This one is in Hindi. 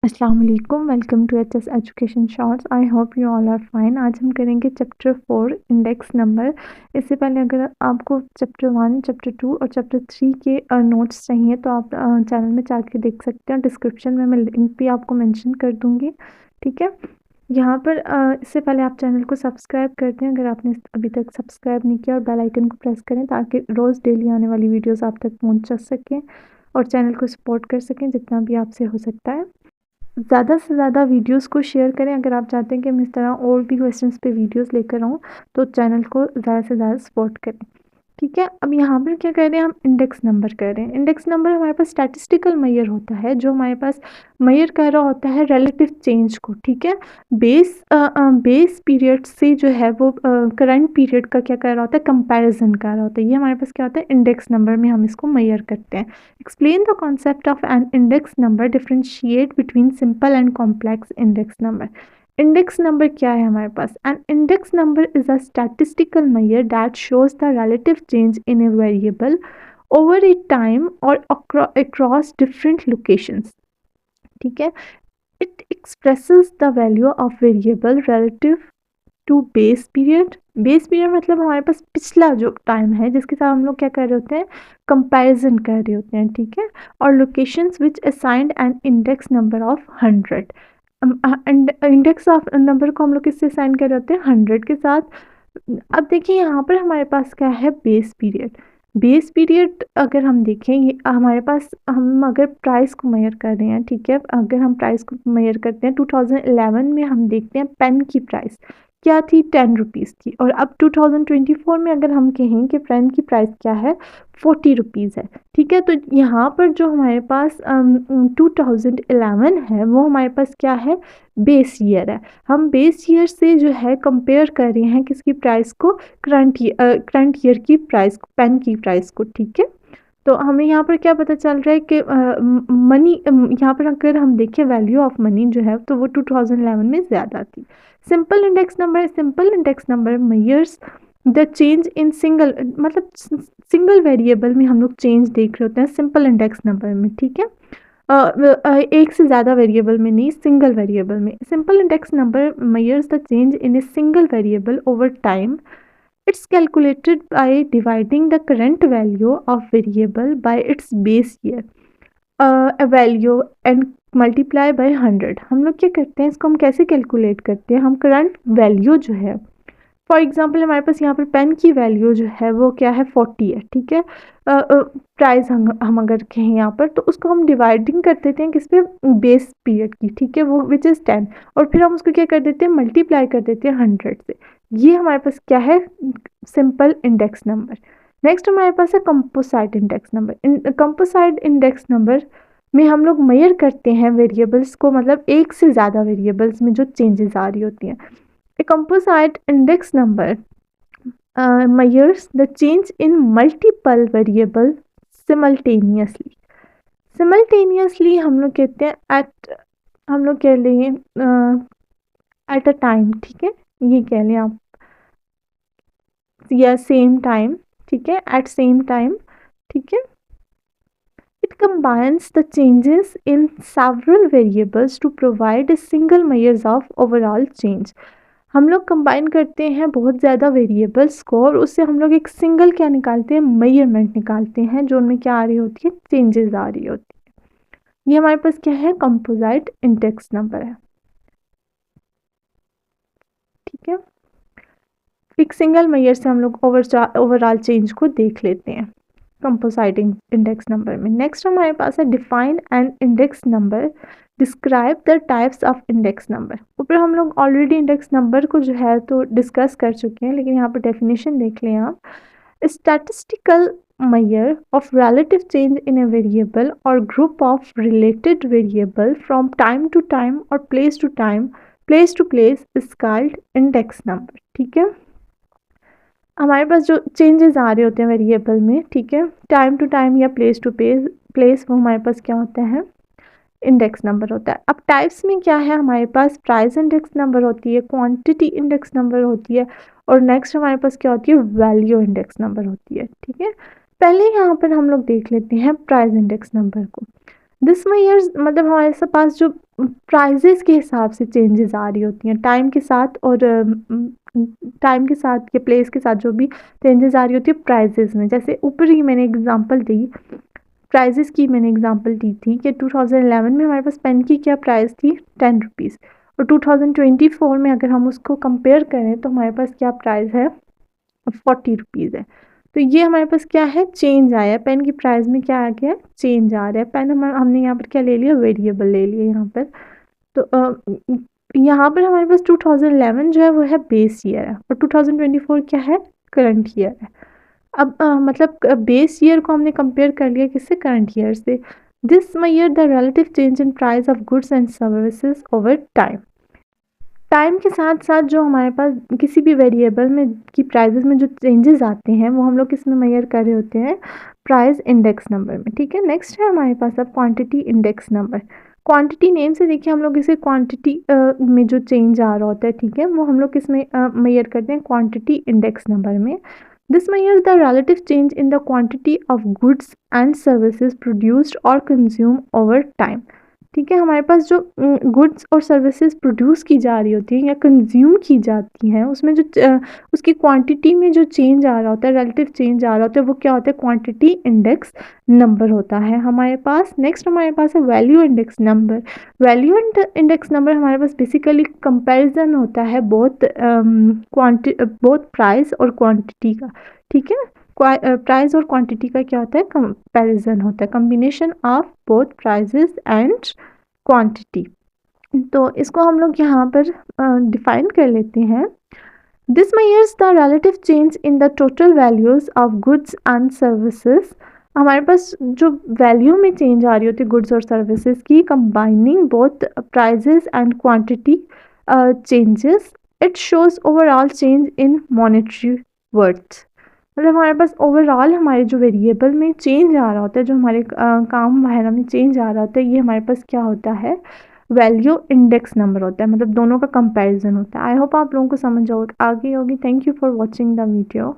अस्सलाम वालेकुम, welcome to HS education shorts. I hope you all are fine. आज हम करेंगे चैप्टर 4 इंडेक्स नंबर। इससे पहले अगर आपको चैप्टर 1, चैप्टर 2 और चैप्टर 3 के नोट्स चाहिए तो आप चैनल में जाके देख सकते हैं। डिस्क्रिप्शन में मैं लिंक भी आपको मेंशन कर दूँगी, ठीक है। यहाँ पर इससे पहले आप चैनल को सब्सक्राइब कर दें अगर आपने अभी तक सब्सक्राइब नहीं किया, और बेल आइकन को प्रेस करें ताकि रोज़ डेली आने वाली वीडियोज़ आप तक पहुँच सकें और चैनल को सपोर्ट कर सकें जितना भी आपसे हो सकता है। ज़्यादा से ज़्यादा वीडियोज़ को शेयर करें। अगर आप चाहते हैं कि मैं इस तरह और भी क्वेश्चंस पे वीडियोज़ लेकर आऊँ तो चैनल को ज़्यादा से ज़्यादा सपोर्ट करें, ठीक है। अब यहाँ पर क्या कर रहे हैं, हम इंडेक्स नंबर कर रहे हैं। इंडेक्स नंबर हमारे पास स्टैटिस्टिकल मेजर होता है जो हमारे पास मेजर कर रहा होता है रिलेटिव चेंज को, ठीक है। बेस पीरियड से जो है वो करंट पीरियड का क्या कर रहा होता है, कंपैरिजन कर रहा होता है। ये हमारे पास क्या होता है, इंडेक्स नंबर में हम इसको मेजर करते हैं। Explain the concept of an index number, differentiate between simple and complex index number. Index number क्या है हमारे पास? An index number is a statistical measure that shows the relative change in a variable over a time or across different locations, ठीक है। it expresses the value of variable relative to base period। Base period मतलब हमारे पास पिछला जो टाइम है जिसके साथ हम लोग क्या कर रहे होते हैं, कंपैरिजन कर रहे होते हैं, ठीक है। और locations which assigned an index number of 100। Index of number को हम लोग किससे असाइन कर रहे होते हैं, 100 के साथ। अब देखिए यहाँ पर हमारे पास क्या है, बेस पीरियड। बेस पीरियड अगर हम देखें, ये हमारे पास, हम अगर प्राइस को मेजर कर रहे हैं, ठीक है। अगर हम प्राइस को मेजर करते हैं 2011 में, हम देखते हैं पेन की प्राइस क्या थी, 10 रुपीज़ थी। और अब 2024 में अगर हम कहें कि पेन की प्राइस क्या है, 40 रुपीज़ है, ठीक है। तो यहाँ पर जो हमारे पास 2011 है वो हमारे पास क्या है, बेस ईयर है। हम बेस ईयर से जो है कंपेयर कर रहे हैं किसकी प्राइस को, करंट ईयर की प्राइस को, पेन की प्राइस को, ठीक है। तो हमें यहाँ पर क्या पता चल रहा है कि मनी, यहाँ पर अगर हम देखें वैल्यू ऑफ मनी जो है तो वो 2011 में ज़्यादा थी। Simple index number, simple index number measures the change in single, मतलब सिंगल वेरिएबल में हम लोग चेंज देख रहे होते हैं सिंपल इंडेक्स नंबर में, ठीक है। एक से ज़्यादा वेरिएबल में नहीं, सिंगल वेरिएबल में। Simple index number measures the change in a single variable over time. It's calculated by dividing the current value of variable by its base year a value and multiply by 100। हम लोग क्या करते हैं, इसको हम कैसे कैलकुलेट करते हैं, हम करंट वैल्यू जो है, फॉर एग्जांपल हमारे पास यहाँ पर पेन की वैल्यू जो है वो क्या है, 40 है, ठीक है। प्राइस हम अगर कहें यहाँ पर तो उसको हम डिवाइडिंग कर देते हैं किस पे, बेस पीरियड की, ठीक है, वो विच इज़ 10। और फिर हम उसको क्या कर देते हैं, मल्टीप्लाई कर देते हैं 100 से। ये हमारे पास क्या है, सिंपल इंडेक्स नंबर। नेक्स्ट हमारे पास है composite index number. Composite index number में हम लोग मेजर करते हैं वेरिएबल्स को, मतलब एक से ज़्यादा वेरिएबल्स में जो चेंजेस आ रही होती हैं। A composite index number measures the change in multiple variable simultaneously। simultaneously हम लोग कहते हैं at, हम लोग कह लें at a time, ठीक है, ये कह लें आप, या सेम टाइम, ठीक है, at same time, ठीक है। It combines the changes in several variables to provide a single measure of overall change। हम लोग कंबाइन करते हैं बहुत ज़्यादा वेरिएबल्स को और उससे हम लोग एक सिंगल क्या निकालते हैं, मेजरमेंट निकालते हैं जो उनमें क्या आ रही होती है, चेंजेस आ रही होती है। ये हमारे पास क्या है, कंपोजिट इंडेक्स नंबर है, ठीक है। एक सिंगल मेजर से हम लोग ओवरऑल चेंज को देख लेते हैं कंपोजिट इंडेक्स नंबर में। नेक्स्ट हमारे पास है define and index number, describe the types of index number. ऊपर हम लोग ऑलरेडी इंडेक्स नंबर को जो है तो डिस्कस कर चुके हैं, लेकिन यहाँ पर डेफिनेशन देख लें आप। Statistical measure of relative change in a variable or group of related variable from time to time or place to time, place to place is called index number, ठीक है। हमारे पास जो चेंजेस आ रहे होते हैं वेरिएबल में, ठीक है, टाइम टू टाइम या प्लेस टू प्लेस, वो हमारे पास क्या होता है, इंडेक्स नंबर होता है। अब टाइप्स में क्या है, हमारे पास प्राइस इंडेक्स नंबर होती है, क्वांटिटी इंडेक्स नंबर होती है, और नेक्स्ट हमारे पास क्या होती है, वैल्यू इंडेक्स नंबर होती है, ठीक है। पहले यहाँ पर हम लोग देख लेते हैं प्राइस इंडेक्स नंबर को। दिस मेयर्स मतलब हमारे पास जो प्राइजेस के हिसाब से चेंजेस आ रही होती हैं टाइम के साथ, और टाइम के साथ या प्लेस के साथ जो भी चेंजेस आ रही होती है प्राइजेस में। जैसे ऊपर ही मैंने एग्जांपल दी, प्राइजेस की मैंने एग्जांपल दी थी कि 2011 में हमारे पास पेन की क्या प्राइस थी, 10 रुपीज़, और 2024 में अगर हम उसको कंपेयर करें तो हमारे पास क्या प्राइस है, 40 रुपीज़ है। तो ये हमारे पास क्या है, चेंज आया है, पेन की प्राइस में क्या आ गया है, चेंज आ रहा है। पेन हमने यहाँ पर क्या ले लिया, वेरिएबल ले लिया यहाँ पर। तो यहाँ पर हमारे पास 2011 जो है वो है बेस ईयर है, और 2024 क्या है, करंट ईयर है। अब मतलब बेस ईयर को हमने कंपेयर कर लिया किससे, करंट ईयर से। This mayor the relative change in price of goods and services over time. Time के साथ साथ जो हमारे पास किसी भी वेरिएबल में की प्राइजेस में जो चेंजेस आते हैं वो हम लोग किस में मेजर कर रहे होते हैं, प्राइस इंडेक्स नंबर में। ठीक है, नेक्स्ट है हमारे पास अब quantity index number. Quantity name से देखिए हम लोग इसे क्वांटिटी में जो चेंज आ रहा होता है, ठीक है, वो हम लोग किस में मेजर करते हैं, क्वांटिटी इंडेक्स नंबर में। This measure the relative change in the quantity of goods and services produced और कंज्यूम ओवर टाइम। ठीक है, हमारे पास जो गुड्स और सर्विसेज प्रोड्यूस की जा रही होती हैं या कंज्यूम की जाती हैं उसमें जो उसकी क्वांटिटी में जो चेंज आ रहा होता है, रिलेटिव चेंज आ रहा होता है, वो क्या होता है, क्वांटिटी इंडेक्स नंबर होता है हमारे पास। नेक्स्ट हमारे पास है value index number. Value index number हमारे पास बेसिकली कंपैरिजन होता है बोथ प्राइस और क्वांटिटी का। ठीक है, प्राइस और क्वांटिटी का क्या होता है, कंपैरिजन होता है, combination of both prices and quantity. तो इसको हम लोग यहाँ पर डिफाइन कर लेते हैं। This measures the relative change in the total values of goods and services. हमारे पास जो वैल्यू में चेंज आ रही होती है गुड्स और सर्विसेज की, combining both prices and quantity changes. It shows overall change in monetary worth. मतलब हमारे पास ओवरऑल हमारे जो वेरिएबल में चेंज आ रहा होता है, जो हमारे काम वगैरह में चेंज आ रहा होता है, ये हमारे पास क्या होता है, वैल्यू इंडेक्स नंबर होता है। मतलब दोनों का कंपैरिजन होता है। आई होप आप लोगों को समझ आ गई होगी। Thank you for watching the video.